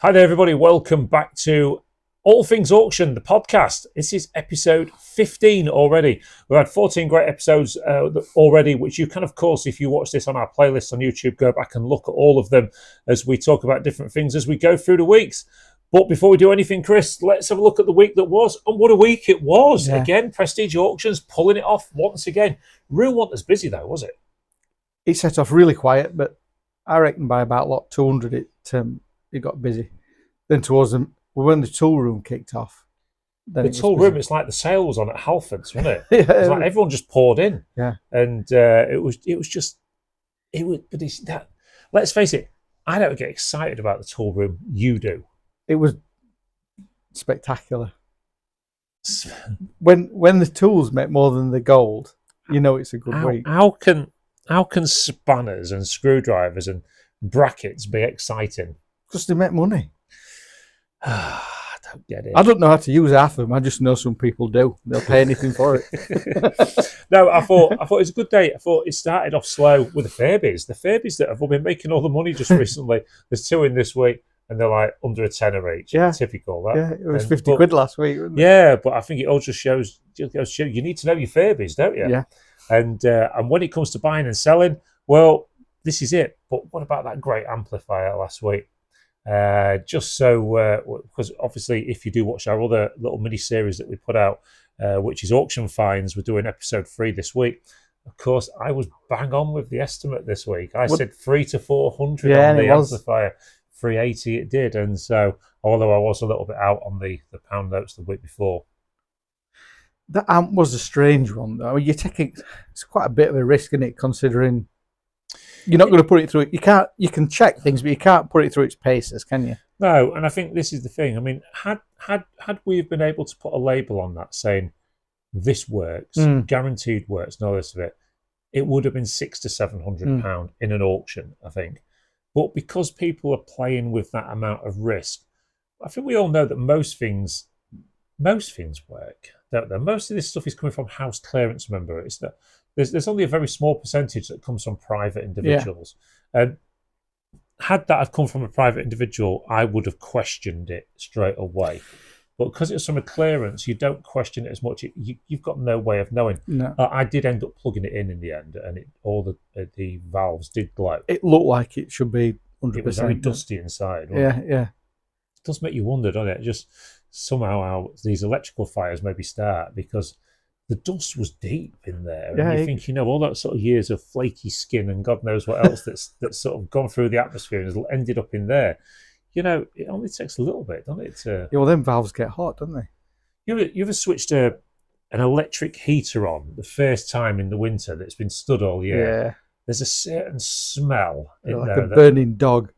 Hi there, everybody. Welcome back to All Things Auction, the podcast. This is episode 15 already. We've had 14 great episodes already, which you can, of course, if you watch this on our playlist on YouTube, go back and look at all of them as we talk about different things as we go through the weeks. But before we do anything, Chris, let's have a look at the week that was. And what a week it was. Yeah. Again, Prestige Auctions pulling it off once again. Real wasn't as busy, though, was it? It set off really quiet, but I reckon by about lot 200 it got busy. Then towards when the tool room kicked off. The tool room, it's like the sale was on at Halfords, wasn't it? Yeah, it's like everyone just poured in. Yeah. And let's face it, I don't get excited about the tool room. You do. It was spectacular. When the tools make more than the gold, you know it's a good week. How can spanners and screwdrivers and brackets be exciting? Because they make money. I don't get it. I don't know how to use half of them. I just know some people do. They'll pay anything for it. No, I thought it was a good day. I thought it started off slow with the Furbies. The Furbies that have been making all the money just recently. There's two in this week, and they're like under a tenner each. Yeah. Typical, that. Yeah, it was 50 quid last week, wasn't it? Yeah, but I think it all just shows you need to know your Furbies, don't you? Yeah. And when it comes to buying and selling, well, this is it. But what about that great amplifier last week? Just so, because obviously if you do watch our other little mini series that we put out, which is Auction Finds, we're doing episode 3 this week. Of course, I was bang on with the estimate this week. I said 300 to 400 on the amplifier. 380 it did. And so, although I was a little bit out on the pound notes the week before. That amp was a strange one, though. You're taking, it's quite a bit of a risk, isn't it, considering you're not going to put it through. You can check things, but you can't put it through its paces, can you? No, and I think this is the thing. I mean, had we been able to put a label on that saying this works, guaranteed works, and all this of it, it would have been £600 to £700 in an auction, I think. But because people are playing with that amount of risk, I think we all know that most things work, don't they? Most of this stuff is coming from house clearance. Remember, it's that. There's only a very small percentage that comes from private individuals. And had that have come from a private individual, I would have questioned it straight away. But because it's from a clearance, you don't question it as much. You've got no way of knowing. No. I did end up plugging it in the end, and all the valves did glow. It looked like it should be 100%. It was very dusty inside. Yeah. It does make you wonder, doesn't it? Just somehow how these electrical fires maybe start, because the dust was deep in there. Yeah, and you think, all that sort of years of flaky skin and God knows what else that's sort of gone through the atmosphere and has ended up in there. It only takes a little bit, doesn't it? Yeah, well, them valves get hot, don't they? You ever switched an electric heater on the first time in the winter that's been stood all year? Yeah. There's a certain smell in like there. A burning dog.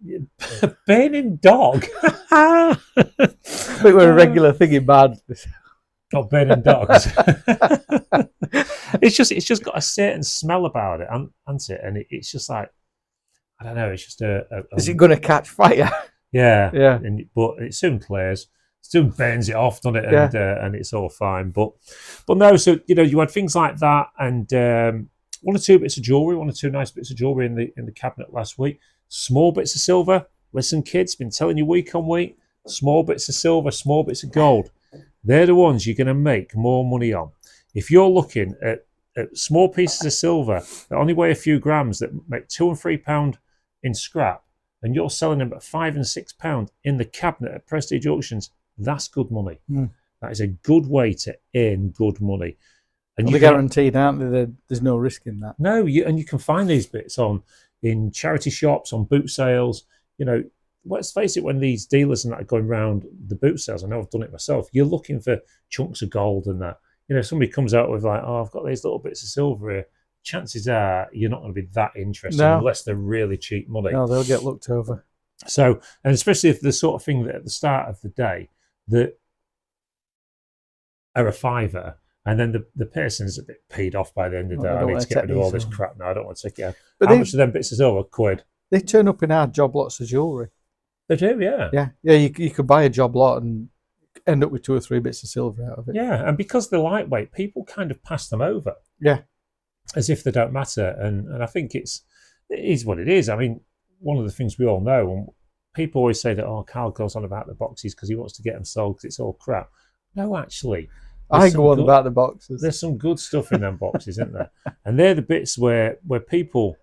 A burning dog? I think we're a regular thing in bad. Not burning dogs. It's just got a certain smell about it, hasn't it? And it's just like, I don't know. It's just Is it going to catch fire? Yeah. But it soon clears, soon burns it off, doesn't it? And it's all fine. But no. So you had things like that, and one or two nice bits of jewellery in the cabinet last week. Small bits of silver. Listen, kids, been telling you week on week. Small bits of silver, small bits of gold. They're the ones you're going to make more money on. If you're looking at small pieces of silver that only weigh a few grams, that make £2 and £3 in scrap, and you're selling them at £5 and £6 in the cabinet at Prestige Auctions, that's good money. That is a good way to earn good money. And they're guaranteed, aren't they? There's no risk in that. No, and you can find these bits in charity shops, on boot sales. Let's face it, when these dealers and that are going around the boot sales, I know I've done it myself, you're looking for chunks of gold and that. Somebody comes out with like, I've got these little bits of silver here. Chances are you're not going to be that interested unless they're really cheap money. No, they'll get looked over. So, and especially if the sort of thing that at the start of the day that are a fiver, and then the person's a bit peed off by the end of the day. I need to get rid of all this crap now. I don't want to take it out. But how much of them bits of silver? £1. They turn up in our job lots of jewellery. They do, yeah. Yeah. You could buy a job lot and end up with 2 or 3 bits of silver out of it. Yeah, and because they're lightweight, people kind of pass them over. Yeah. As if they don't matter. And I think it is what it is. I mean, one of the things we all know, and people always say that, Carl goes on about the boxes because he wants to get them sold because it's all crap. No, actually. I go on about the boxes. There's some good stuff in them boxes, isn't there? And they're the bits where people,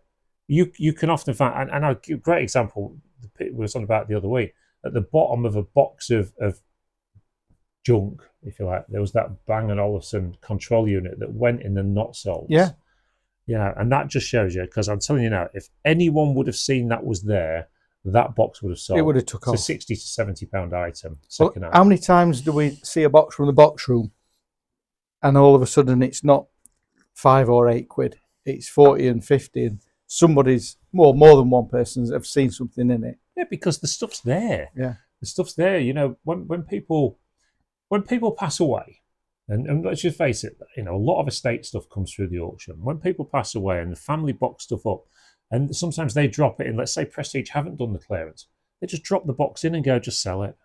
you can often find, and a great example we were talking about the other week, at the bottom of a box of junk, if you like, there was that Bang & Olufsen control unit that went in the not sold. Yeah. Yeah, and that just shows you, because I'm telling you now, if anyone would have seen that was there, that box would have sold. It would have took off. It's a £60 to £70 item, Well, second hand. how many times do we see a box from the box room and all of a sudden it's not £5 or £8, it's 40 and 50, and somebody's, more than one person have seen something in it. Yeah, because the stuff's there. Yeah. The stuff's there. You know, when people pass away, and let's just face it, you know, a lot of estate stuff comes through the auction. When people pass away and the family box stuff up, and sometimes they drop it in, let's say Prestige haven't done the clearance, they just drop the box in and go, just sell it.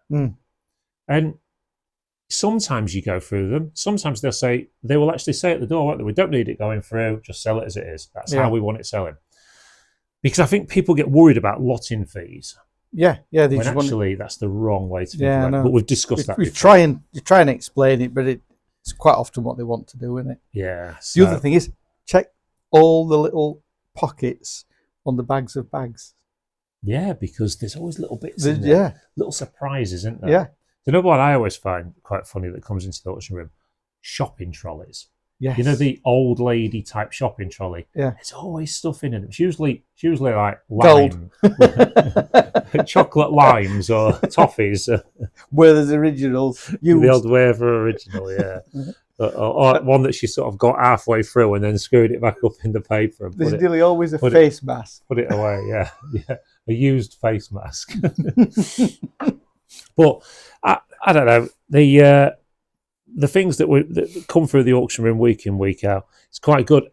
And sometimes you go through them. Sometimes they will actually say at the door, won't they, we don't need it going through, just sell it as it is. That's how we want it selling. Because I think people get worried about lotting fees. Yeah. They When just actually that's the wrong way to think about it. But we've discussed that. We try and explain it, but it's quite often what they want to do, isn't it? Yeah. The other thing is, check all the little pockets on the bags of bags. Yeah, because there's always little bits in there. Yeah. Little surprises, isn't there? Yeah. You know what I always find quite funny that comes into the auction room? Shopping trolleys. Yes. You know, the old lady type shopping trolley. Yeah. There's always stuff in it. It's usually like Gold. Chocolate limes or toffees. Where there's originals. The old Waver original, yeah. or one that she sort of got halfway through and then screwed it back up in the paper. And there's nearly always a face mask. Put it away, yeah. A used face mask. But I don't know. The things that come through the auction room week in, week out, it's quite good.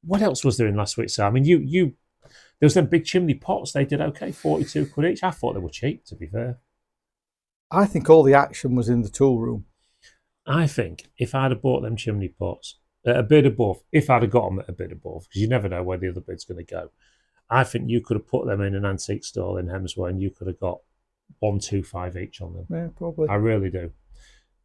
What else was there in last week's sale? I mean, there was them big chimney pots. They did okay, £42 each. I thought they were cheap, to be fair. I think all the action was in the tool room. I think if I'd have bought them chimney pots at a bid above, if I'd have got them at a bid above, because you never know where the other bid's going to go, I think you could have put them in an antique stall in Hemsway and you could have got 125 each on them. Yeah, probably. I really do.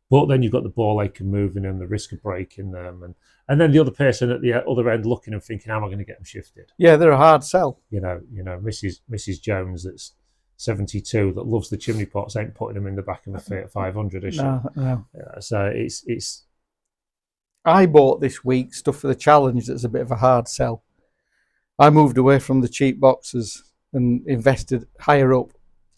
But then you've got the ball aching moving and the risk of breaking them, and then the other person at the other end looking and thinking, how am I going to get them shifted? Yeah, they're a hard sell. You know, Mrs. Jones, that's 72, that loves the chimney pots, ain't putting them in the back of a Fiat 500, is she? No. Yeah, so it's. I bought this week stuff for the challenge that's a bit of a hard sell. I moved away from the cheap boxes and invested higher up.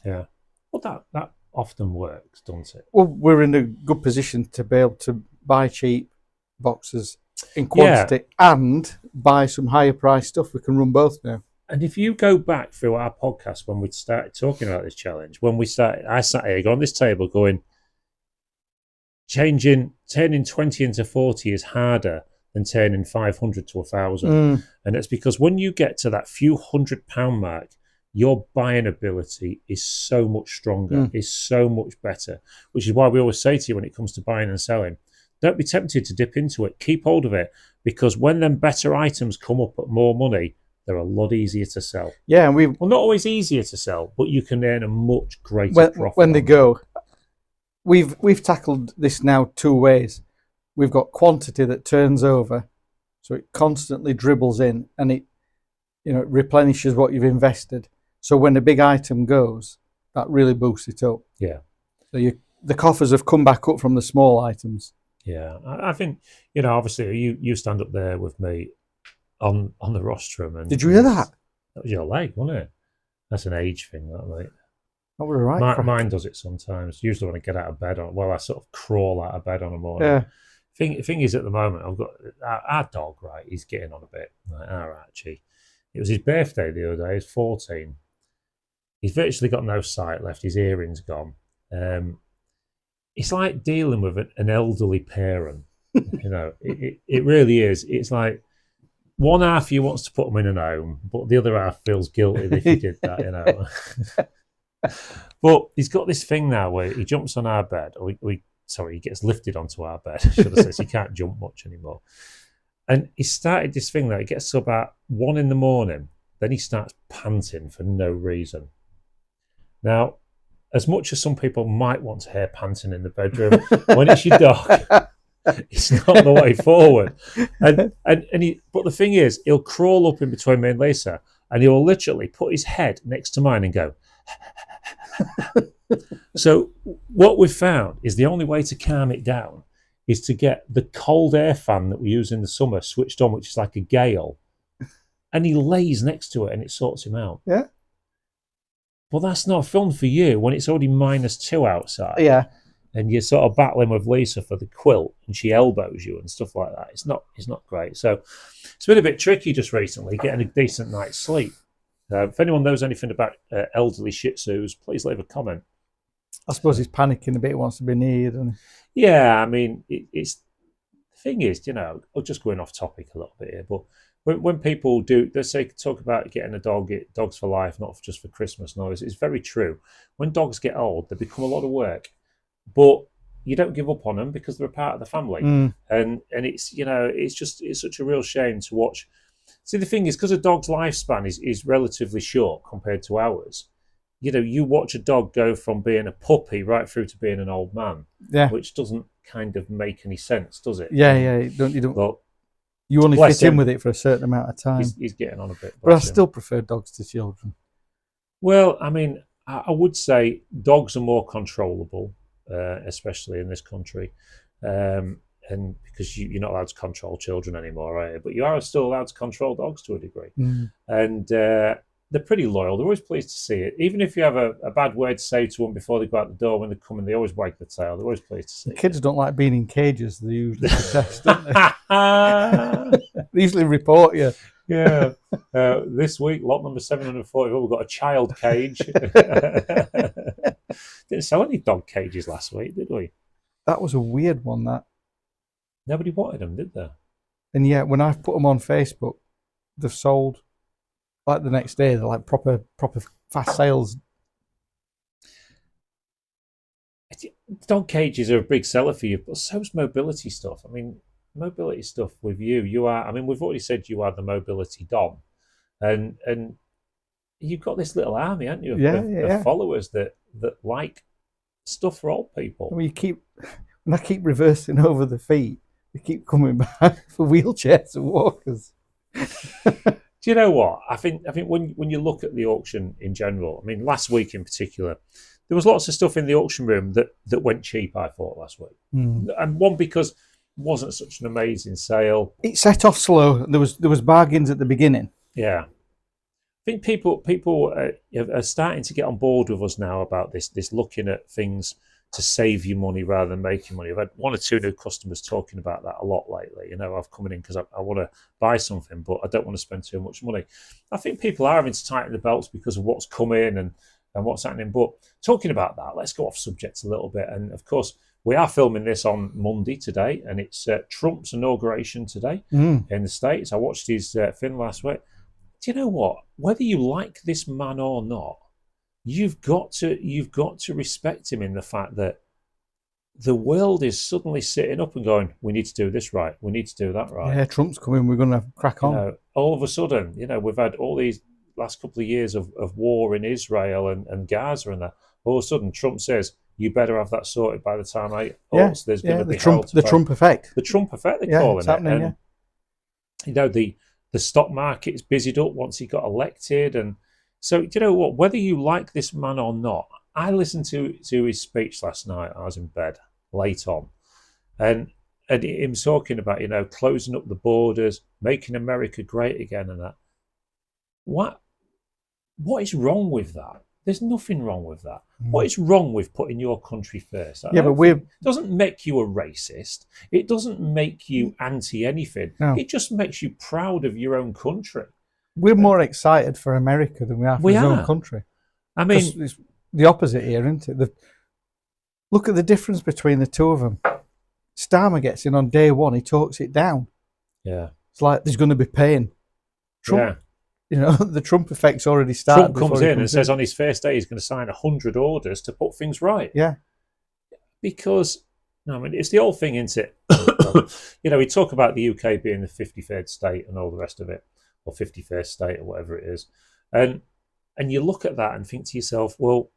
Yeah. Well, that often works, doesn't it? Well, we're in a good position to be able to buy cheap boxes in quantity and buy some higher price stuff. We can run both now. And if you go back through our podcast when we started talking about this challenge, I sat here on this table going, turning 20 into 40 is harder than turning 500 to 1,000. And it's because when you get to that few £100 mark, your buying ability is so much stronger, is so much better, which is why we always say to you when it comes to buying and selling, don't be tempted to dip into it. Keep hold of it, because when them better items come up at more money, they're a lot easier to sell. Yeah, and not always easier to sell, but you can earn a much greater profit when they go. We've tackled this now two ways. We've got quantity that turns over, so it constantly dribbles in, and it replenishes what you've invested. So when a big item goes, that really boosts it up. Yeah. So the coffers have come back up from the small items. Yeah, I think obviously you stand up there with me on the rostrum. And did you hear that? That was your leg, wasn't it? That's an age thing, that, mate. That was right. Mine does it sometimes. Usually when I get out of bed, I sort of crawl out of bed on a morning. Yeah. Thing is, at the moment, I've got our dog, right? He's getting on a bit. Like our Archie. It was his birthday the other day. He's 14. He's virtually got no sight left. His earring's gone. It's like dealing with an elderly parent. It really is. It's like one half you wants to put them in a home, but the other half feels guilty if he did that. But he's got this thing now where he jumps on our bed. He gets lifted onto our bed. Should have said, so he can't jump much anymore. And he started this thing that it gets to about 1 a.m, then he starts panting for no reason. Now, as much as some people might want to hear panting in the bedroom, when it's your dog, it's not the way forward. But the thing is, he'll crawl up in between me and Lisa, and he'll literally put his head next to mine and go. So what we've found is the only way to calm it down is to get the cold air fan that we use in the summer switched on, which is like a gale, and he lays next to it and it sorts him out. Yeah. Well, that's not fun for you when it's already -2 outside. Yeah. And you're sort of battling with Lisa for the quilt, and she elbows you and stuff like that. It's not great. So it's been a bit tricky just recently getting a decent night's sleep. If anyone knows anything about elderly Shih Tzus, please leave a comment. I suppose he's panicking a bit, wants to be near. And yeah, I mean, it's the thing is, I'm just going off topic a little bit here, but when people do, let's say, talk about getting a dog, dogs for life, not just for Christmas. No, it's very true. When dogs get old, they become a lot of work, but you don't give up on them because they're a part of the family. And it's it's such a real shame to watch. See, the thing is, because a dog's lifespan is relatively short compared to ours. You watch a dog go from being a puppy right through to being an old man, which doesn't kind of make any sense, does it? Yeah. You don't. But you only fit in with it for a certain amount of time. He's getting on a bit. But I still prefer dogs to children. Well, I mean, I would say dogs are more controllable, especially in this country, and because you're not allowed to control children anymore, right? But you are still allowed to control dogs to a degree, and they're pretty loyal. They're always pleased to see it. Even if you have a bad word to say to them before they go out the door, when they come in, they always wag the tail. They're always pleased to see it. Kids don't like being in cages. They usually protest, don't they? They usually report you. Yeah. This week, lot number 740, we've got a child cage. Didn't sell any dog cages last week, did we? That was a weird one, that. Nobody wanted them, did they? And yeah, when I've put them on Facebook, they've sold. Like the next day, they're like proper fast sales. Dog cages are a big seller for you, but so's mobility stuff. I mean, mobility stuff with you are. I mean, we've already said you are the mobility dom, and you've got this little army, haven't you, of followers that like stuff for old people. I mean, when I keep reversing over the feet, they keep coming back for wheelchairs and walkers. Do you know what? I think when you look at the auction in general, I mean, last week in particular, there was lots of stuff in the auction room that went cheap, I thought, last week. And one, because it wasn't such an amazing sale. It set off slow. There was bargains at the beginning. Yeah. I think people are starting to get on board with us now about this looking at things to save you money rather than making money. I've had one or two new customers talking about that a lot lately. I've come in because I want to buy something, but I don't want to spend too much money. I think people are having to tighten the belts because of what's come in and what's happening. But talking about that, let's go off subject a little bit. And of course, we are filming this on Monday today, and it's Trump's inauguration today in the States. I watched his film last week. Do you know what? Whether you like this man or not, you've got to respect him in the fact that the world is suddenly sitting up and going, we need to do this right, we need to do that right. Yeah, Trump's coming, we're going to crack on. All of a sudden, we've had all these last couple of years of war in Israel and Gaza and that. All of a sudden, Trump says, you better have that sorted by the time there's going to be the Trump effect. The Trump effect, they're calling it. And, the stock market's busied up once he got elected. And so, do you know what? Whether you like this man or not, I listened to his speech last night. I was in bed late on. And him talking about, closing up the borders, making America great again and that. What is wrong with that? There's nothing wrong with that. What is wrong with putting your country first? It doesn't make you a racist. It doesn't make you anti-anything. No. It just makes you proud of your own country. We're more excited for America than we are for his own country. I mean, it's the opposite here, isn't it? Look at the difference between the two of them. Starmer gets in on day one. He talks it down. Yeah. It's like there's going to be pain. Trump, the Trump effect's already started. Trump comes in and says on his first day he's going to sign 100 orders to put things right. Yeah. Because, it's the old thing, isn't it? We talk about the UK being the 53rd state and all the rest of it, or 51st state or whatever it is. And you look at that and think to yourself, well,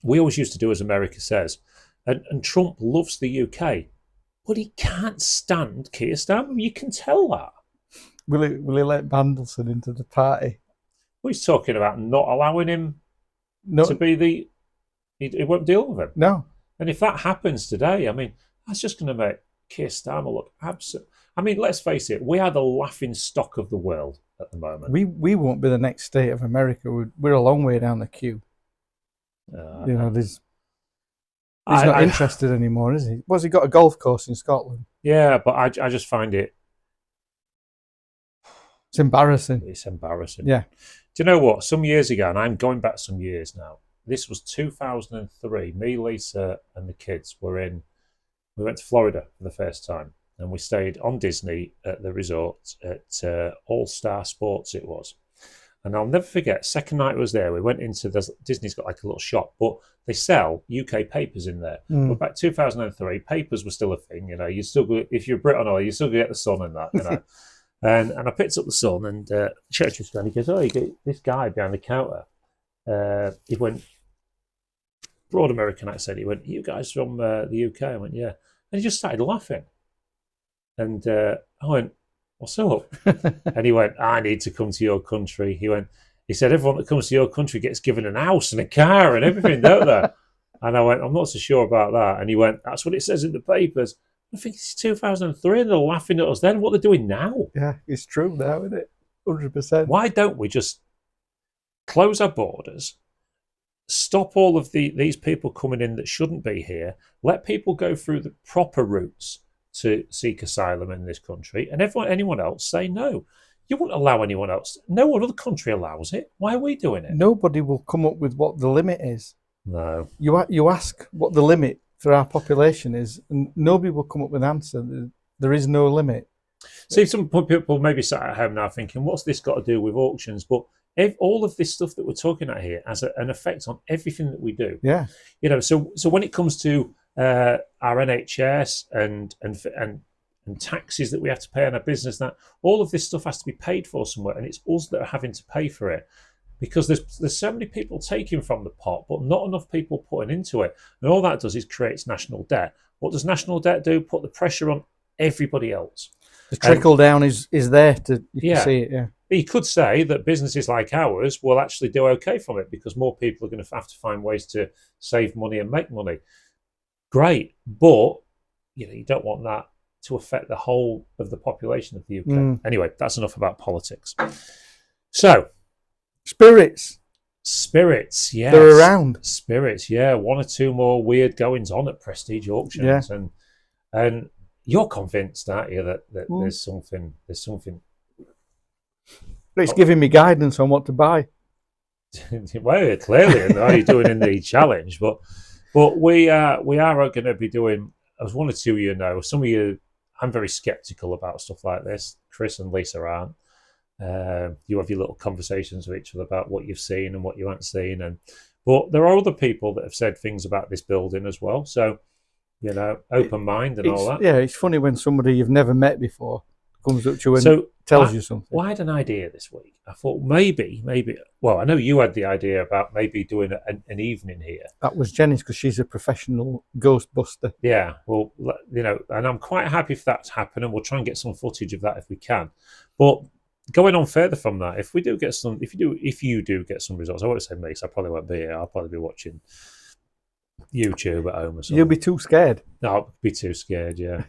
we always used to do as America says, and Trump loves the UK, but he can't stand Keir Starmer. You can tell that. Will he let Mandelson into the party? Well, he's talking about not allowing him No, to be the. He won't deal with him. no. And if that happens today, I mean, that's just going to make Keir Starmer look absolute. I mean, let's face it, we are the laughing stock of the world at the moment. We won't be the next state of America. We're a long way down the queue. He's not interested anymore, is he? What's he got, a golf course in Scotland? Yeah, but I just find it's embarrassing. It's embarrassing. Yeah. Do you know what? Some years ago, and I'm going back some years now. This was 2003. Me, Lisa, and the kids we went to Florida for the first time, and we stayed on Disney at the resort at All Star Sports it was. And I'll never forget, second night I was there, we went into Disney's got like a little shop, but they sell UK papers in there. But back 2003, papers were still a thing, you still go, if you're Brit or not, you still get the Sun and that, and I picked up the Sun, and Church was going, he goes, oh, you get this guy behind the counter. He went, broad American accent, he went, you guys from the UK? I went, yeah. And he just started laughing. And I went, what's up? And he went, I need to come to your country. He said, everyone that comes to your country gets given an house and a car and everything, don't they? And I went, I'm not so sure about that. And he went, that's what it says in the papers. I think it's 2003 and they're laughing at us then. What they're doing now? Yeah, it's true now, isn't it? 100%. Why don't we just close our borders, stop all of these people coming in that shouldn't be here, let people go through the proper routes to seek asylum in this country, and anyone else say no. You wouldn't allow anyone else. No other country allows it. Why are we doing it? Nobody will come up with what the limit is. No. You ask what the limit for our population is, and nobody will come up with an answer. There is no limit. See, some people maybe sat at home now thinking, what's this got to do with auctions? But all of this stuff that we're talking about here has an effect on everything that we do. Yeah. So when it comes to our NHS and taxes that we have to pay on our business, that all of this stuff has to be paid for somewhere, and it's us that are having to pay for it because there's so many people taking from the pot, but not enough people putting into it, and all that does is creates national debt. What does national debt do? Put the pressure on everybody else. The trickle down is there to you can see it. Yeah. You could say that businesses like ours will actually do okay from it because more people are going to have to find ways to save money and make money. Great, but you don't want that to affect the whole of the population of the UK. Anyway, that's enough about politics. So, spirits, yes, they're around. Spirits, yeah, one or two more weird goings on at prestige auctions, and you're convinced, aren't you, that there's something. It's giving me guidance on what to buy. Well, clearly, I know you're doing in the challenge, but we are going to be doing, as one or two of you know, some of you, I'm very sceptical about stuff like this. Chris and Lisa aren't. You have your little conversations with each other about what you've seen and what you haven't seen, but there are other people that have said things about this building as well. So, open mind and all that. Yeah, it's funny when somebody you've never met before comes up to you and tells you something. Well, I had an idea this week. I thought maybe. Well, I know you had the idea about maybe doing an evening here. That was Jenny's because she's a professional ghostbuster. Yeah, well, and I'm quite happy if that's happening. We'll try and get some footage of that if we can. But going on further from that, if you do get some results, I won't say me, so I probably won't be here. I'll probably be watching YouTube at home or something. You'll be too scared. No, I'll be too scared, yeah.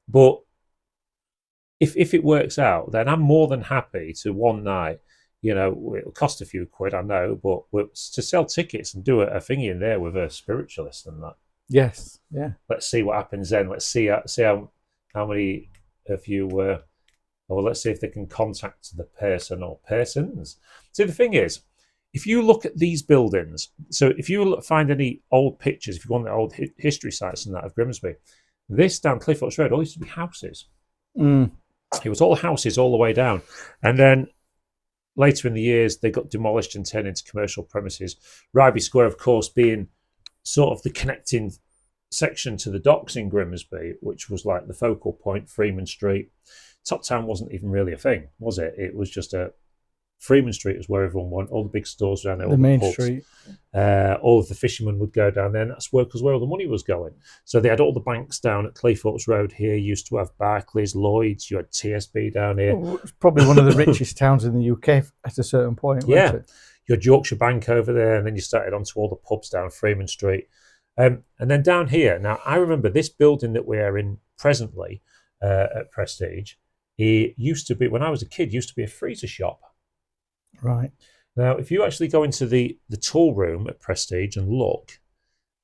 But if it works out, then I'm more than happy to one night, it'll cost a few quid, I know, but to sell tickets and do a thingy in there with a spiritualist and that. Yes, yeah. Let's see what happens then. Let's see how many of you or let's see if they can contact the person or persons. See, the thing is, if you look at these buildings, so if you find any old pictures, if you want the old history sites and that of Grimsby, this down Cleethorpes Road all used to be houses. It was all houses all the way down. And then later in the years, they got demolished and turned into commercial premises. Ryby Square, of course, being sort of the connecting section to the docks in Grimsby, which was like the focal point, Freeman Street. Top Town wasn't even really a thing, was it? It was just a Freeman Street was where everyone went. All the big stores around there, all The main pubs. street. All of the fishermen would go down there, and that's where all the money was going. So they had all the banks down at Cleethorpes Road here. You used to have Barclays, Lloyds. You had TSB down here. Well, it's probably one of the richest towns in the UK at a certain point, wasn't it? You had Yorkshire Bank over there, and then you started onto all the pubs down Freeman Street. And then down here, now I remember this building that we are in presently at Prestige. It used to be, when I was a kid, used to be a freezer shop. Right. Now, if you actually go into the tool room at Prestige and look,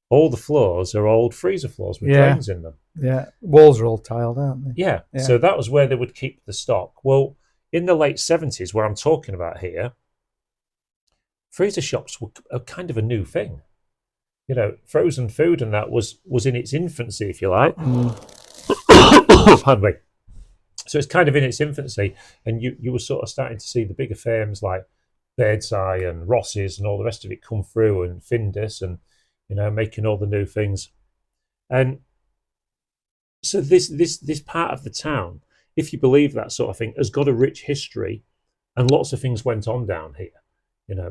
all the floors are old freezer floors with drains in them. Yeah, walls are all tiled, aren't they? Yeah, so that was where they would keep the stock. Well, in the late 70s, where I'm talking about here, freezer shops were kind of a new thing. You know, frozen food and that was in its infancy, if you like. Pardon me. So it's kind of in its infancy, and you were sort of starting to see the bigger firms like Birdseye and Ross's and all the rest of it come through, and Findus, and making all the new things. And so this part of the town, if you believe that sort of thing, has got a rich history, and lots of things went on down here.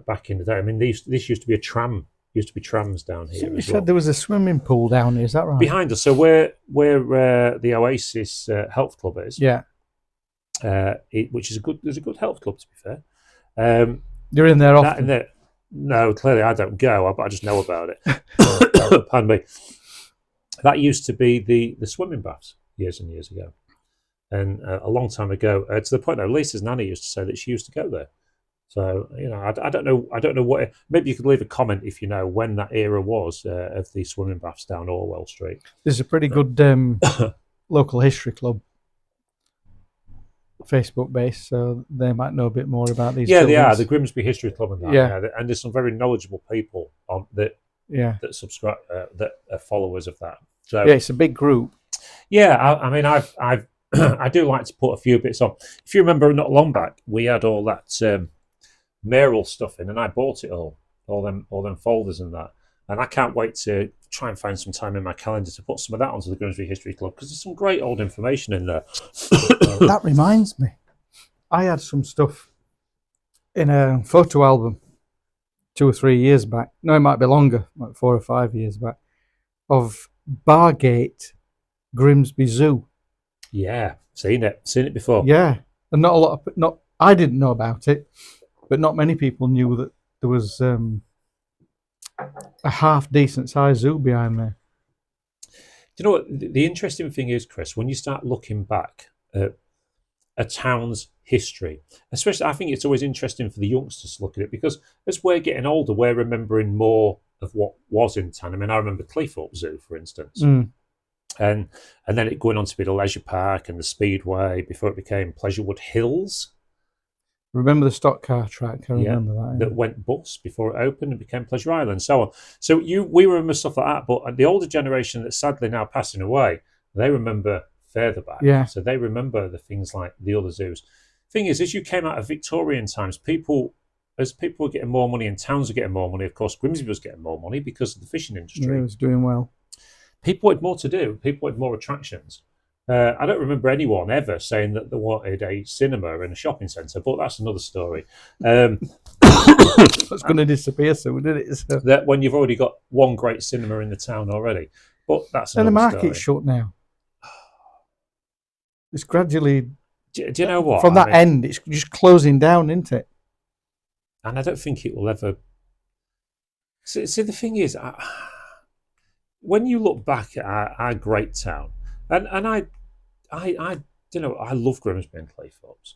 Back in the day. I mean, this used to be a tram. Used to be trams down here. You said there was a swimming pool down here. Is that right? Behind us. So where the Oasis Health Club is. Yeah. Which is there's a good health club, to be fair. You're in there often? No, clearly I don't go. I just know about it. Pardon me. That used to be the swimming baths years and years ago, and a long time ago, to the point that Lisa's nanny used to say that she used to go there. So I don't know what. Maybe you could leave a comment if you know when that era was of the swimming baths down Orwell Street. There's a pretty good local history club Facebook base, so they might know a bit more about these. Yeah, buildings. they are the Grimsby History Club and that. Yeah. And there's some very knowledgeable people on that subscribe that are followers of that. So yeah, it's a big group. Yeah, I mean, I've I do like to put a few bits on. If you remember, not long back, we had all that mayoral stuff in, and I bought it all them folders and that. And I can't wait to try and find some time in my calendar to put some of that onto the Grimsby History Club, because there's some great old information in there. That reminds me, I had some stuff in a photo album 2 or 3 years back. No, it might be longer, like 4 or 5 years back, of Bargate Grimsby Zoo. Yeah, seen it before. Yeah, and not a lot of I didn't know about it, but not many people knew that there was a half decent sized zoo behind there. Do you know what the interesting thing is, Chris? When you start looking back at a town's history, especially, I think it's always interesting for the youngsters to look at it, because as we're getting older, we're remembering more of what was in town. I mean, I remember Cleethorpes Zoo, for instance. And then it going on to be the leisure park and the speedway before it became Pleasurewood Hills. Remember the stock car track? I remember that. Yeah. That went bust before it opened and became Pleasure Island, and so on. So we remember stuff like that, but the older generation that's sadly now passing away, they remember further back. Yeah. So they remember the things like the other zoos. Thing is, as you came out of Victorian times, as people were getting more money and towns were getting more money, of course, Grimsby was getting more money because of the fishing industry. Yeah, it was doing well. People had more to do. People had more attractions. I don't remember anyone ever saying that they wanted a cinema in a shopping centre, but that's another story. It's going to disappear soon, isn't it? So. That when you've already got one great cinema in the town already. But that's another and the market's story. shut now. It's gradually... Do you know what? From that end, it's just closing down, isn't it? And I don't think it will ever... See, the thing is, when you look back at our great town, and I love Grimsby and Cleethorpes.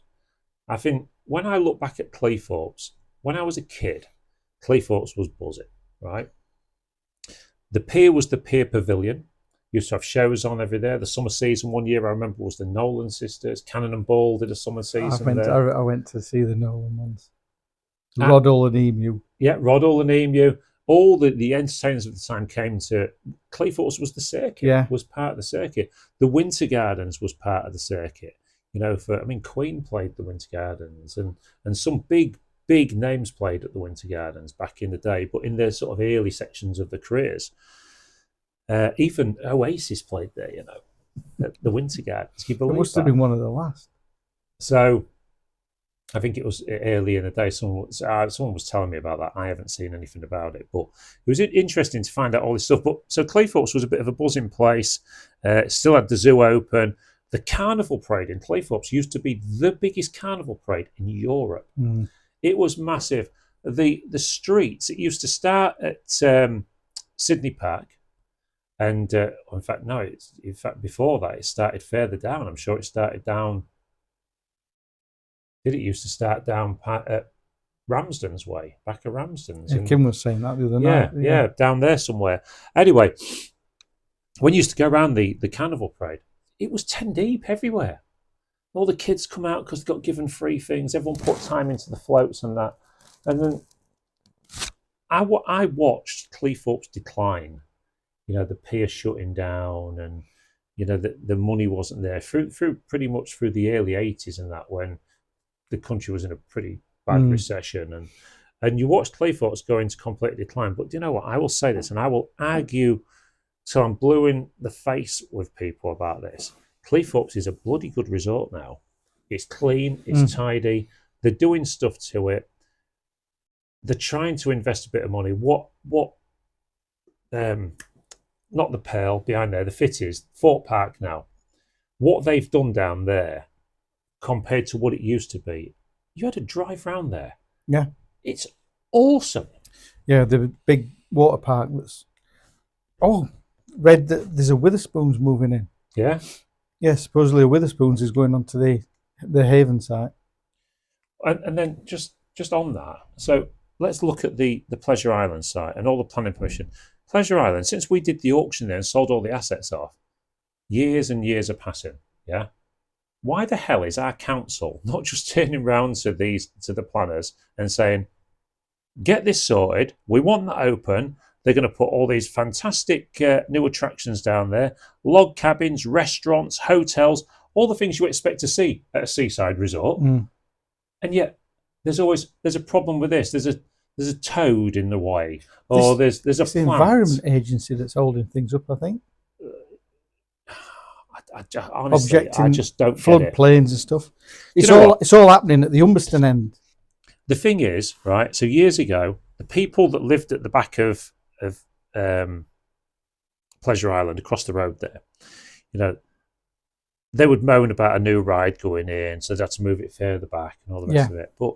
I think when I look back at Cleethorpes, when I was a kid, Cleethorpes was buzzing, right? The pier was the Pier Pavilion. Used to have shows on every day. The summer season one year I remember was the Nolan sisters. Cannon and Ball did a summer season there. I went to see the Nolan ones. Roddle and Emu. Yeah, Roddle and Emu. All the entertainers of the time came to Cleethorpes. Was the circuit, was part of the circuit. The Winter Gardens was part of the circuit. Queen played the Winter Gardens, and some big names played at the Winter Gardens back in the day, but in their sort of early sections of their careers. Even Oasis played there, at the Winter Gardens. Can you believe It must have been one of the last. So I think it was early in the day. Someone was telling me about that. I haven't seen anything about it, but it was interesting to find out all this stuff. But so Cleethorpes was a bit of a buzzing place. Still had the zoo open. The carnival parade in Cleethorpes used to be the biggest carnival parade in Europe. It was massive. The streets, it used to start at Sydney Park, and in fact, no, in fact before that it started further down. I'm sure it started down. Did it used to start down at Ramsden's way, back of Ramsden's? Yeah, Kim was saying that the other night. Yeah, down there somewhere. Anyway, when you used to go around the carnival parade, it was 10 deep everywhere. All the kids come out because they got given free things. Everyone put time into the floats and that. And then I watched Cleethorpes decline. You know, the pier shutting down, and you know the money wasn't there through pretty much through the early 80s and that, when the country was in a pretty bad recession, and you watched Cleethorpes go into complete decline. But do you know what? I will say this, and I will argue till I'm blue in the face with people about this. Cleethorpes is a bloody good resort now. It's clean, it's tidy. They're doing stuff to it. They're trying to invest a bit of money. Not the Pearl behind there, the Fitties, Fort Park now. What they've done down there compared to what it used to be, you had to drive round there. Yeah. It's awesome. Yeah, the big water park that's... Oh, read that there's a Witherspoons moving in. Yeah? Yeah, supposedly a Witherspoons is going on to the Haven site. And then just on that, so let's look at the Pleasure Island site and all the planning permission. Pleasure Island, since we did the auction there and sold all the assets off, years and years are passing, yeah? Why the hell is our council not just turning around to the planners and saying, get this sorted, we want that open, they're going to put all these fantastic new attractions down there, log cabins, restaurants, hotels, all the things you expect to see at a seaside resort. And yet there's a problem with this. There's a toad in the way, or there's a plant. The Environment Agency that's holding things up, I think. Honestly, Objecting I just don't get flood it. plains and stuff. It's all happening at the Humberston end. The thing is, right, so years ago, the people that lived at the back of Pleasure Island across the road there, you know, they would moan about a new ride going in, so they'd have to move it further back and all the rest of it. But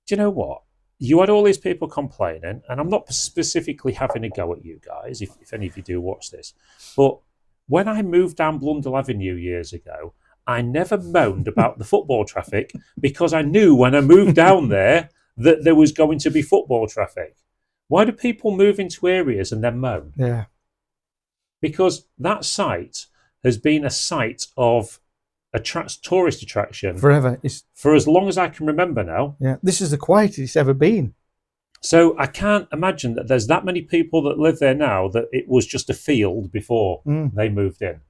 do you know what? You had all these people complaining, and I'm not specifically having a go at you guys, if any of you do watch this, but when I moved down Blundell Avenue years ago, I never moaned about the football traffic because I knew when I moved down there that there was going to be football traffic. Why do people move into areas and then moan? Yeah. Because that site has been a site of a tourist attraction forever. For as long as I can remember now. Yeah, this is the quietest it's ever been. So I can't imagine that there's that many people that live there now that it was just a field before they moved in.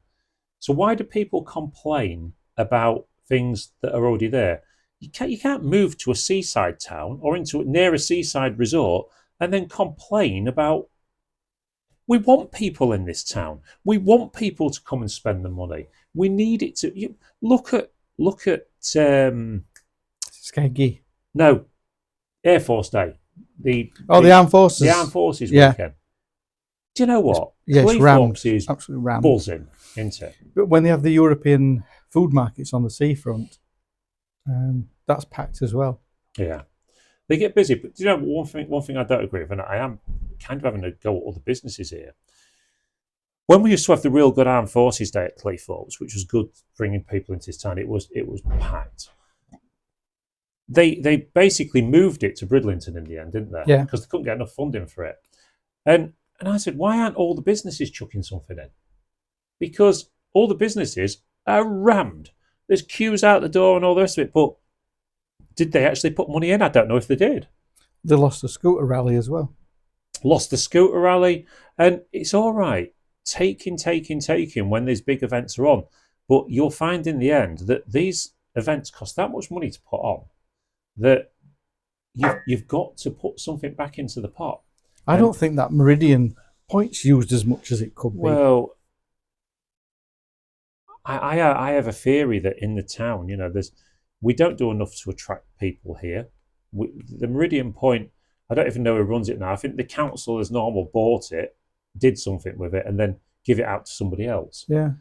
So why do people complain about things that are already there? You can't move to a seaside town or near a seaside resort and then complain about. We want people in this town. We want people to come and spend the money. We need it to look at Skeggy. No, Air Force Day. The Armed Forces. The Armed Forces weekend. Do you know what? It's rammed. Is absolutely rammed. Buzzing, isn't it? But when they have the European food markets on the seafront, that's packed as well. Yeah. They get busy, but do you know one thing I don't agree with, and I am kind of having a go at all the businesses here. When we used to have the real good Armed Forces Day at Cleethorpes, which was good bringing people into this town, it was packed. They basically moved it to Bridlington in the end, didn't they? Yeah. Because they couldn't get enough funding for it. And I said, why aren't all the businesses chucking something in? Because all the businesses are rammed. There's queues out the door and all the rest of it, but did they actually put money in? I don't know if they did. They lost the scooter rally as well. Lost the scooter rally, and it's all right. Taking when these big events are on. But you'll find in the end that these events cost that much money to put on that you've got to put something back into the pot. I don't think that Meridian Point's used as much as it could be. Well, I have a theory that in the town, you know, We don't do enough to attract people here. The Meridian Point, I don't even know who runs it now. I think the council as normal bought it, did something with it, and then give it out to somebody else. Yeah.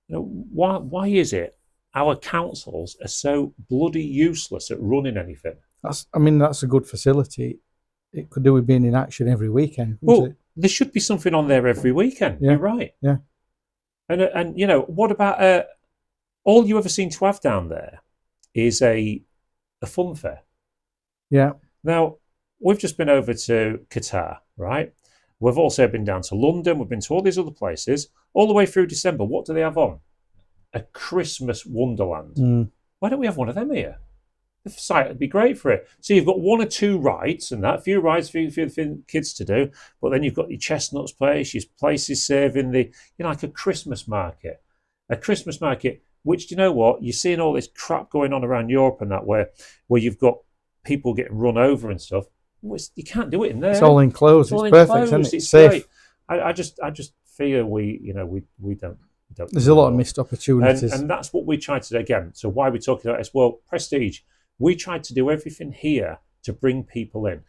Why is it our councils are so bloody useless at running anything? That's a good facility. It could do with being in action every weekend. Well, there should be something on there every weekend. Yeah. You're right. Yeah. And what about all you ever seem to have down there is a fun fair. Yeah. Now, we've just been over to Qatar, right? We've also been down to London. We've been to all these other places. All the way through December, what do they have on? A Christmas wonderland. Why don't we have one of them here? The site would be great for it. So you've got 1 or 2 rides and that, a few rides for the kids to do, but then you've got your chestnuts place, your places serving like a Christmas market. A Christmas market, which, do you know what? You're seeing all this crap going on around Europe and that, where you've got people getting run over and stuff. You can't do it in there. It's all enclosed. It's perfect, isn't it? It's safe. Great. I just fear we don't. There's a lot of missed opportunities, and that's what we tried to do again. So why are we talking about this? Well, Prestige. We tried to do everything here to bring people in.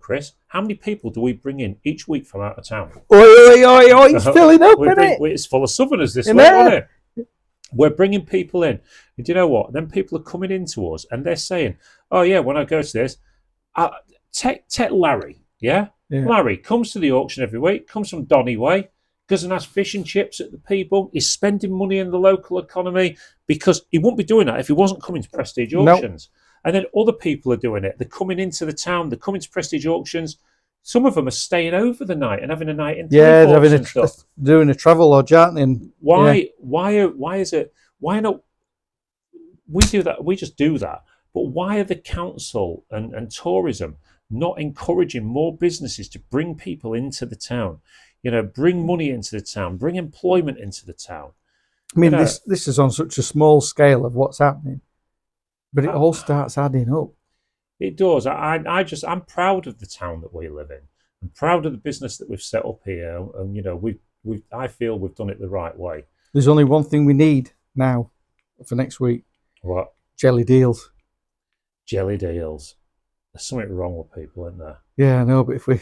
Chris, how many people do we bring in each week from out of town? It's filling up, isn't it? It's full of Southerners this week, isn't it? We're bringing people in. And do you know what? Then people are coming into us and they're saying, oh yeah, when I go to this, take Larry, yeah? Larry comes to the auction every week, comes from Donny Way, goes and has fish and chips at the people. He's spending money in the local economy, because he wouldn't be doing that if he wasn't coming to Prestige Auctions. And then other people are doing it. They're coming into the town. They're coming to Prestige Auctions. Some of them are staying over the night and having a night in. Yeah, they're having doing a travel lodge, aren't they? And why is it? Why not? We do that. We just do that. But why are the council and tourism not encouraging more businesses to bring people into the town? Bring money into the town, bring employment into the town. I mean, this is on such a small scale of what's happening, but it all starts adding up. It does. I'm proud of the town that we live in. I'm proud of the business that we've set up here, and I feel we've done it the right way. There's only one thing we need now for next week. What? Jelly deals. Jelly deals. There's something wrong with people, isn't there? Yeah, I know, but if we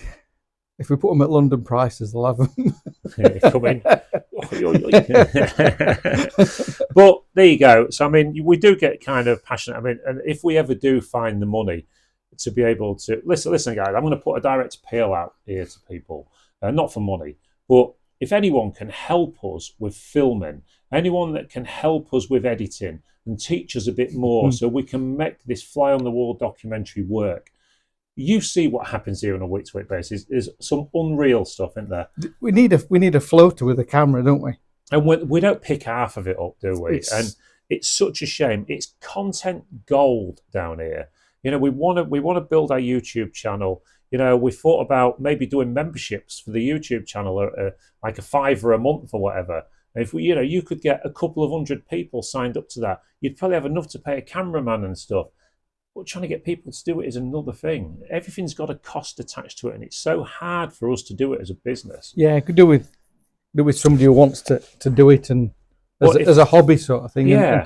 put them at London prices, they'll have them. Come in. But there you go. So, I mean, we do get kind of passionate. I mean, and if we ever do find the money to be able to... Listen, guys, I'm going to put a direct appeal out here to people. Not for money, but if anyone can help us with filming, anyone that can help us with editing and teach us a bit more so we can make this fly-on-the-wall documentary work. You see what happens here on a week-to-week basis. There's some unreal stuff, isn't there? We need a floater with a camera, don't we? And we don't pick half of it up, do we? And it's such a shame. It's content gold down here. We want to build our YouTube channel. We thought about maybe doing memberships for the YouTube channel, like a $5 a month or whatever. If you could get a couple of 100 people signed up to that, you'd probably have enough to pay a cameraman and stuff. But trying to get people to do it is another thing. Everything's got a cost attached to it, and it's so hard for us to do it as a business. Yeah, I could do with somebody who wants to do it and as a hobby sort of thing. Yeah.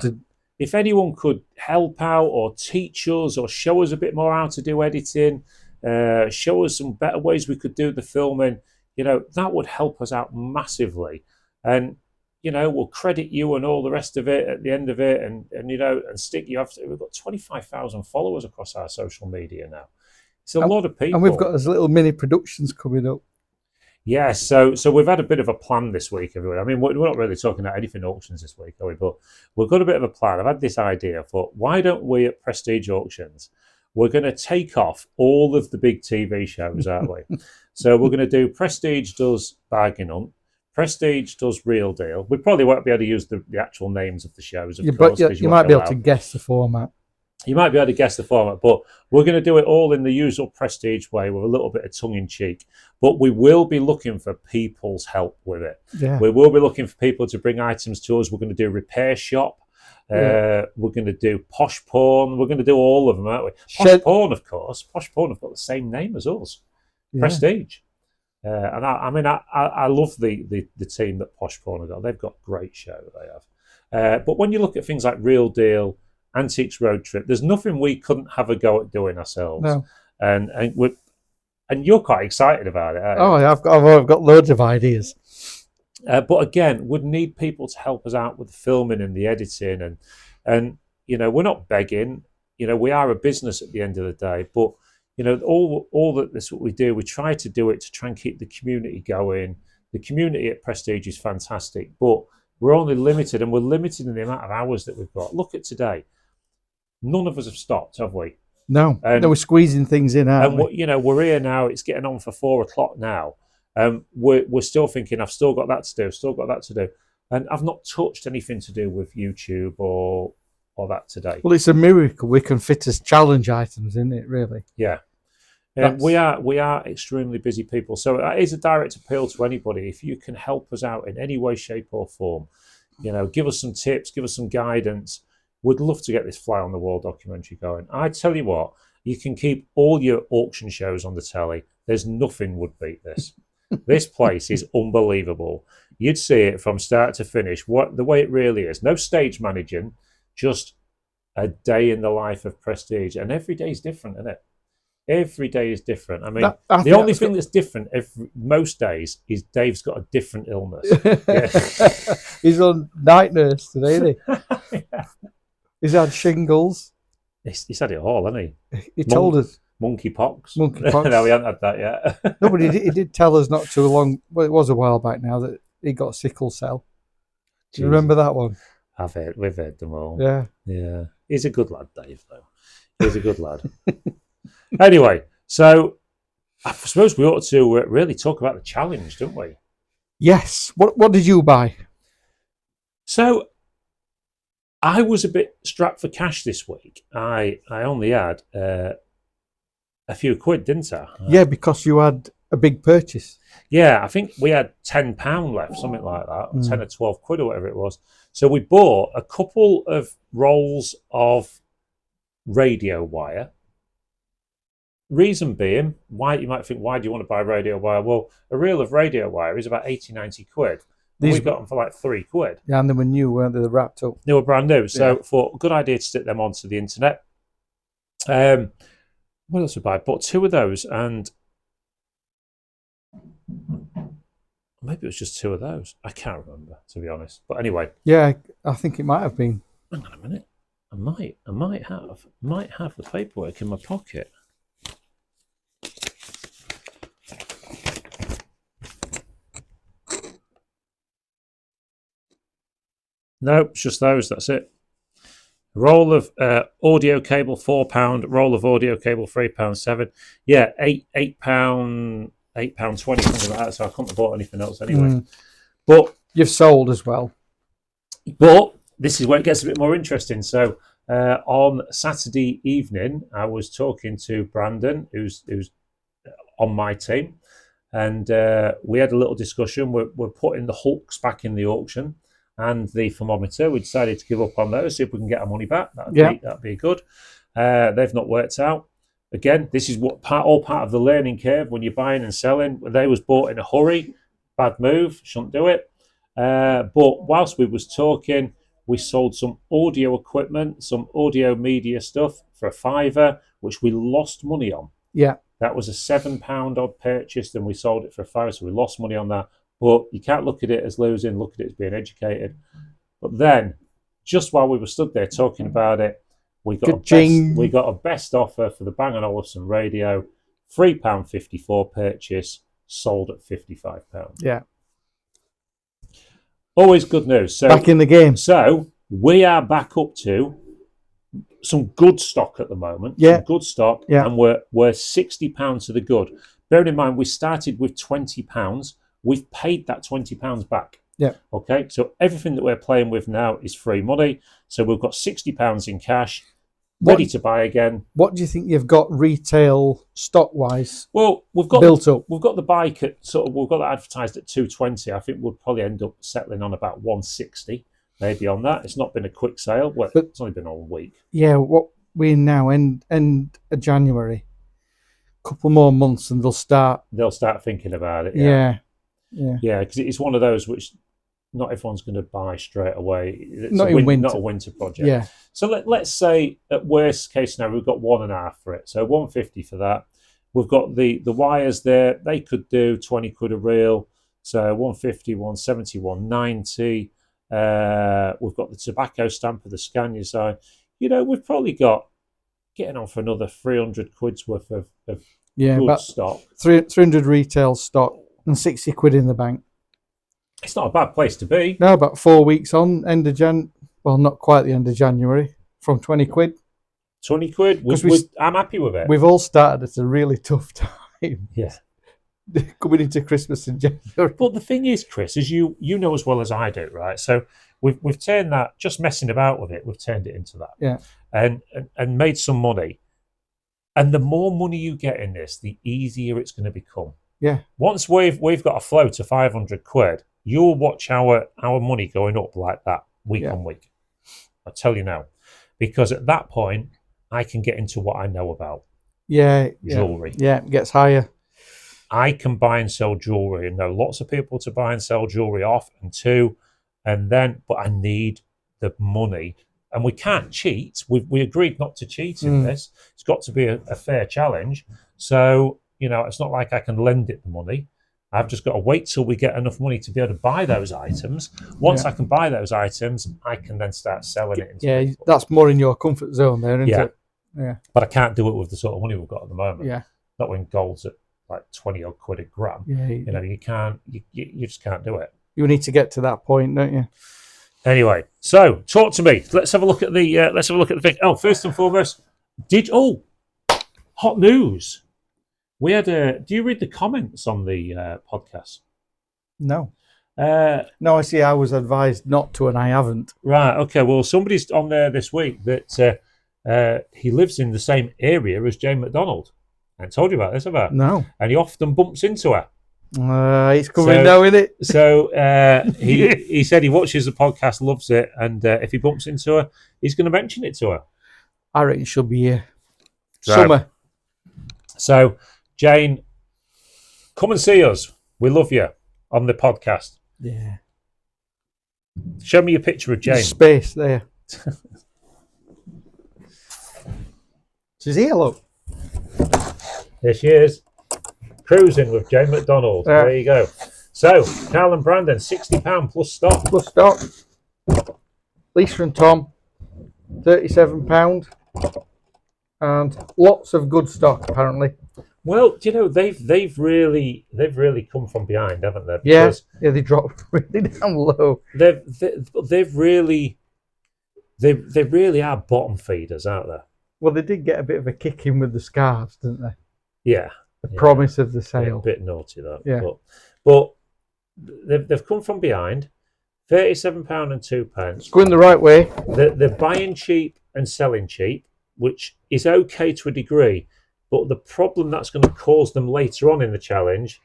If anyone could help out or teach us or show us a bit more how to do editing, show us some better ways we could do the filming, that would help us out massively. And we'll credit you and all the rest of it at the end of it, and stick you after. We've got 25,000 followers across our social media now. It's a lot of people, and we've got those little mini productions coming up. Yeah, so we've had a bit of a plan this week, everyone. I mean, we're not really talking about anything auctions this week, are we? But we've got a bit of a plan. I've had this idea. I thought, why don't we at Prestige Auctions? We're going to take off all of the big TV shows, aren't we? So we're going to do Prestige does Bargain Hunt. Prestige does Real Deal. We probably won't be able to use the actual names of the shows, of course. You might be able to guess the format. You might be able to guess the format, but we're going to do it all in the usual Prestige way with a little bit of tongue-in-cheek. But we will be looking for people's help with it. Yeah. We will be looking for people to bring items to us. We're going to do Repair Shop. We're going to do Posh Porn. We're going to do all of them, aren't we? Posh Porn, of course. Posh Porn have got the same name as us. Yeah. Prestige. And I love the team that Posh Porn have got. They've got great show, they have. But when you look at things like Real Deal Antiques Road Trip. There's nothing we couldn't have a go at doing ourselves. No. And you're quite excited about it, aren't you? Oh, yeah, I've got loads of ideas. But again, would need people to help us out with the filming and the editing, and we're not begging. We are a business at the end of the day, but all that this what we do. We try to do it to try and keep the community going. The community at Prestige is fantastic, but we're only limited, and we're limited in the amount of hours that we've got. Look at today; none of us have stopped, have we? No, we're squeezing things in, aren't we? We're here now. It's getting on for 4:00 now. We're still thinking, I've still got that to do, and I've not touched anything to do with YouTube or that today. Well, it's a miracle we can fit as challenge items, isn't it? Really? Yeah. We are extremely busy people, so it is a direct appeal to anybody. If you can help us out in any way, shape, or form, give us some tips, give us some guidance. We'd love to get this fly on the wall documentary going. I tell you what, you can keep all your auction shows on the telly. There's nothing would beat this. This place is unbelievable. You'd see it from start to finish, the way it really is. No stage managing, just a day in the life of Prestige. And every day is different, isn't it? Every day is different. I mean, the only thing that's different most days is Dave's got a different illness. He's on night nurse today, isn't he? Yeah. He's had shingles. He's had it all, hasn't he? He told us. Monkeypox. No, we haven't had that yet. No, but he did tell us not too long. Well, it was a while back now that he got sickle cell. Do you remember that one? We've heard them all. Yeah. He's a good lad, Dave. Though he's a good lad. Anyway, so I suppose we ought to really talk about the challenge, don't we? Yes. What did you buy? So I was a bit strapped for cash this week. I only had a few quid, didn't I? Yeah, because you had a big purchase. Yeah, I think we had £10 left, something like that, 10 or 12 quid or whatever it was. So we bought a couple of rolls of radio wire. Reason being, you might think, why do you want to buy radio wire? Well, a reel of radio wire is about 80, 90 quid. We got them for like £3. Yeah, and they were new, weren't they? They're wrapped up. They were brand new. So thought, good idea to stick them onto the internet. What else did I buy? Bought 2 of those, and maybe it was just 2 of those. I can't remember, to be honest. But anyway. Yeah, I think it might have been. Hang on a minute. I might have the paperwork in my pocket. No, it's just those. That's it. A roll of audio cable, £4. Roll of audio cable, £3.7. Yeah, £8, £8.20, something like that. So I couldn't have bought anything else anyway. But you've sold as well. But this is where it gets a bit more interesting. So on Saturday evening, I was talking to Brandon, who's on my team, and we had a little discussion. We're putting the Hulks back in the auction. And the thermometer, we decided to give up on those, see if we can get our money back. That'd be good. They've not worked out. Again, this is all part of the learning curve when you're buying and selling. They was bought in a hurry, bad move, shouldn't do it. But whilst we was talking, we sold some audio equipment, some audio media stuff for £5, which we lost money on. Yeah, that was a £7 odd purchase, and we sold it for £5, so we lost money on that. But you can't look at it as losing, look at it as being educated. But then, just while we were stood there talking about it, we got a best offer for the Bang & Olufsen radio, £3.54 purchase, sold at £55. Yeah. Always good news. So back in the game. So we are back up to some good stock at the moment. Yeah. Some good stock. Yeah. And we're £60 to the good. Bearing in mind, we started with £20. We've paid that £20 back. Yeah. Okay. So everything that we're playing with now is free money. So we've got £60 in cash, ready to buy again. What do you think you've got retail stock wise? Well, we've got built up. We've got the bike at we've got that advertised at 220. I think we'll probably end up settling on about 160, maybe on that. It's not been a quick sale. Well, it's only been a week. Yeah. What we're now end of January. Couple more months and they'll start thinking about it. Yeah. Yeah, because it's one of those which not everyone's going to buy straight away. It's Not in winter. Not a winter project. Yeah. So let's say at worst case scenario, we've got 1.5 for it. So 150 for that. We've got the wires there. They could do 20 quid a reel. So 150, 170, 190. We've got the tobacco stamp of the Scania side. We've probably got getting on for another 300 quid's worth of good stock. 300 retail stock and 60 quid in the bank. It's not a bad place to be. No, about 4 weeks on, end of well, not quite the end of January, from 20 quid. 20 quid? I'm happy with it. We've all started at a really tough time. Yeah. Coming into Christmas in January. But the thing is, Chris, as you know as well as I do, right? So we've turned that, just messing about with it, we've turned it into that. Yeah. And made some money. And the more money you get in this, the easier it's going to become. Yeah. Once we've got a flow to 500 quid, you'll watch our money going up like that week on week. I'll tell you now. Because at that point, I can get into what I know about. Yeah. Jewellery. Yeah, it gets higher. I can buy and sell jewellery and know lots of people to buy and sell jewellery off but I need the money. And we can't cheat. We agreed not to cheat in this. It's got to be a fair challenge. So, it's not like I can lend it the money. I've just got to wait till we get enough money to be able to buy those items. Once I can buy those items, I can then start selling it. Into that's more in your comfort zone there, isn't it? Yeah. But I can't do it with the sort of money we've got at the moment. Yeah. Not when gold's at like 20 odd quid a gram. Yeah. You can't, you just can't do it. You need to get to that point, don't you? Anyway, so talk to me. Let's have a look at the thing. Oh, first and foremost, hot news. We had do you read the comments on the podcast? No. No, I see. I was advised not to, and I haven't. Right. Okay. Well, somebody's on there this week that he lives in the same area as Jane McDonald. I told you about this, have I? No. And he often bumps into her. He's coming now, isn't it? So he said he watches the podcast, loves it, and if he bumps into her, he's going to mention it to her. I reckon she'll be here. Right. Summer. So, Jane, come and see us. We love you on the podcast. Yeah. Show me a picture of Jane. There's space there. She's here, look. There she is. Cruising with Jane McDonald. Yeah. There you go. So, Carl and Brandon, £60 plus stock. Plus stock. Lisa and Tom, £37. And lots of good stock, apparently. Well, they've really come from behind, haven't they? Yeah, they dropped really down low. They really are bottom feeders, aren't they? Well, they did get a bit of a kick in with the scarves, didn't they? Yeah. The promise of the sale. A bit naughty, that. Yeah. But they've come from behind. £37 and 2 pence. Going the right way. They're buying cheap and selling cheap, which is okay to a degree. But the problem that's going to cause them later on in the challenge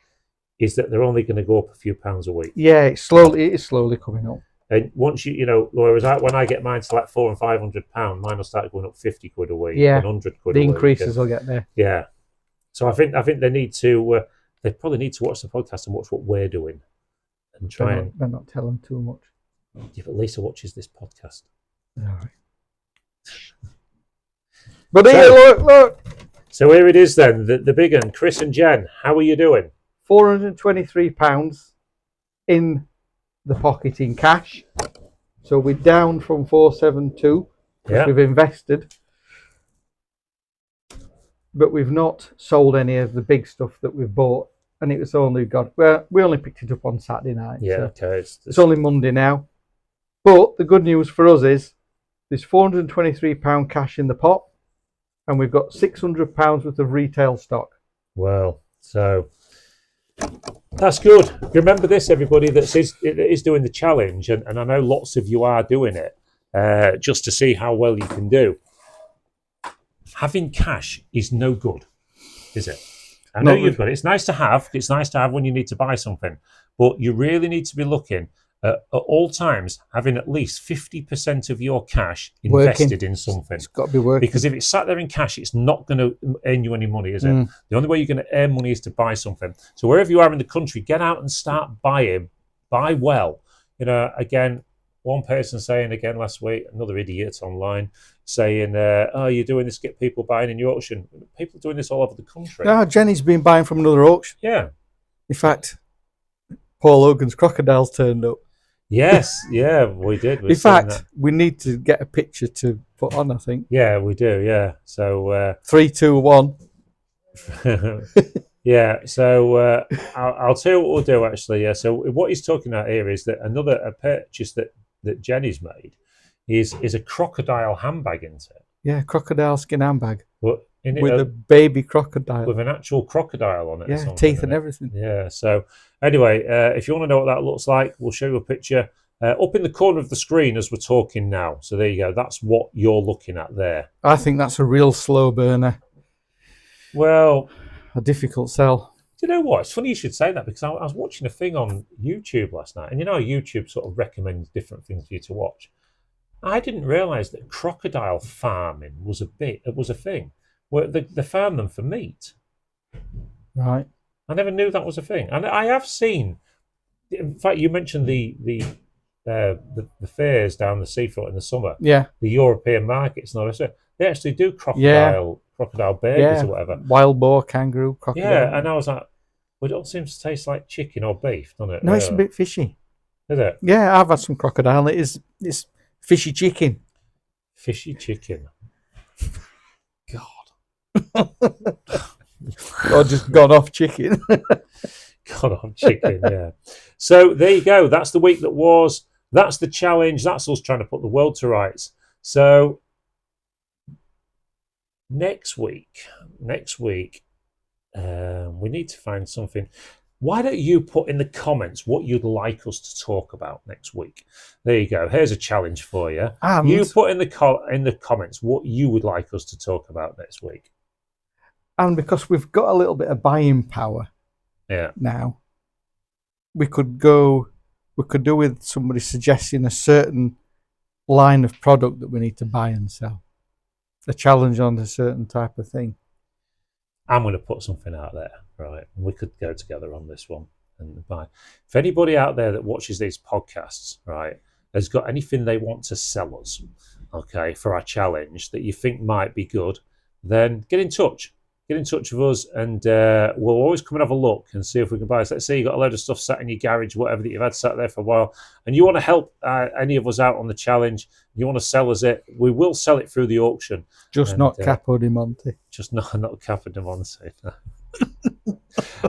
is that they're only going to go up a few pounds a week. Yeah, it is slowly coming up. And once whereas when I get mine to like £400 and £500, mine will start going up 50 quid a week, yeah, 100 quid the a week. The increases will get there. Yeah. So I think they need to. They probably need to watch the podcast and watch what we're doing, and try They're not telling too much. Yeah, but Lisa watches this podcast. All right. But here, look. So here it is then, the big one. Chris and Jen, how are you doing? £423 in the pocket in cash. So we're down from 472 because we've invested. But we've not sold any of the big stuff that we've bought. And it was only we only picked it up on Saturday night. Yeah, so okay. It's only Monday now. But the good news for us is there's £423 cash in the pot. And we've got £600 worth of retail stock. Well, so that's good. Remember this, everybody that is doing the challenge, and I know lots of you are doing it, just to see how well you can do. Having cash is no good, is it? I know you've got it. It's nice to have. It's nice to have when you need to buy something. But you really need to be looking at all times having at least 50% of your cash invested in something. It's got to be working. Because if it's sat there in cash, it's not going to earn you any money, is it? The only way you're going to earn money is to buy something. So wherever you are in the country, get out and start buying. Buy well. again, one person saying again last week, another idiot online saying, "Oh, you're doing this to get people buying in your auction." People are doing this all over the country. Yeah, Jenny's been buying from another auction. Yeah. In fact, Paul Hogan's crocodiles turned up. Yes, yeah, we did. In fact, we need to get a picture to put on, I think. Yeah, we do, yeah. So 3, 2, 1. Yeah, so I'll tell you what we'll do actually. Yeah, so what he's talking about here is that a purchase that Jenny's made is a crocodile handbag, isn't it? Yeah, crocodile skin handbag. But with a baby crocodile. With an actual crocodile on it. Yeah, teeth and everything. Yeah, so anyway, if you want to know what that looks like, we'll show you a picture up in the corner of the screen as we're talking now. So there you go. That's what you're looking at there. I think that's a real slow burner. Well, a difficult sell. Do you know what? It's funny you should say that, because I was watching a thing on YouTube last night, and YouTube sort of recommends different things for you to watch. I didn't realise that crocodile farming was a thing. Where they farm them for meat. Right. I never knew that was a thing, and I have seen. In fact, you mentioned the fairs down the seafront in the summer. Yeah. The European markets and all this. They actually do crocodile burgers or whatever. Wild boar, kangaroo, crocodile. Yeah, and I was like, well, it all seems to taste like chicken or beef, doesn't it? No, it's a bit fishy. Is it? Yeah, I've had some crocodile. It's fishy chicken. Fishy chicken. God. Or just gone off chicken. Gone off chicken, yeah. So there you go. That's the week that was. That's the challenge. That's us trying to put the world to rights. So next week, we need to find something. Why don't you put in the comments what you'd like us to talk about next week? There you go. Here's a challenge for you. And you put in the comments what you would like us to talk about next week. And because we've got a little bit of buying power, now, we could do with somebody suggesting a certain line of product that we need to buy and sell. A challenge on a certain type of thing. I'm going to put something out there, right? We could go together on this one and buy. If anybody out there that watches these podcasts, right, has got anything they want to sell us, okay, for our challenge that you think might be good, then get in touch. Get in touch with us, and we'll always come and have a look and see if we can buy it. Let's say you've got a load of stuff sat in your garage, whatever, that you've had sat there for a while, and you want to help any of us out on the challenge, you want to sell us it, we will sell it through the auction. Just not Capo di Monte. Just not Capo di Monte.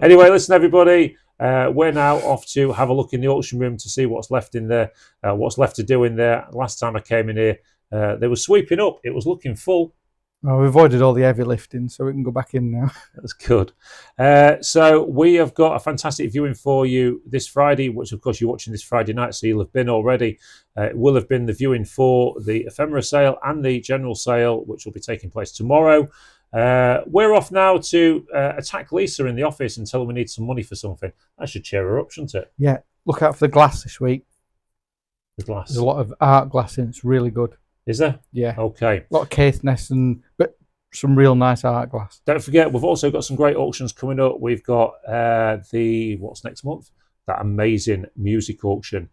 Anyway, listen, everybody, we're now off to have a look in the auction room to see what's left in there, what's left to do in there. Last time I came in here, they were sweeping up. It was looking full. Well, we avoided all the heavy lifting, so we can go back in now. That's good. So we have got a fantastic viewing for you this Friday, which of course you're watching this Friday night, so you'll have been already. It will have been the viewing for the ephemera sale and the general sale, which will be taking place tomorrow. We're off now to attack Lisa in the office and tell her we need some money for something. That should cheer her up, shouldn't it? Yeah. Look out for the glass this week. The glass. There's a lot of art glass in. It's really good. Is there? Yeah. Okay. A lot of Caithness but some real nice art glass. Don't forget, we've also got some great auctions coming up. We've got what's next month? That amazing music auction.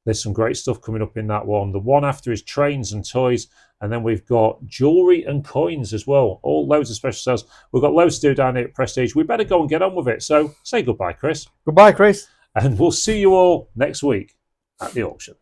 There's some great stuff coming up in that one. The one after is trains and toys. And then we've got jewellery and coins as well. All loads of special sales. We've got loads to do down here at Prestige. We better go and get on with it. So say goodbye, Chris. Goodbye, Chris. And we'll see you all next week at the auction.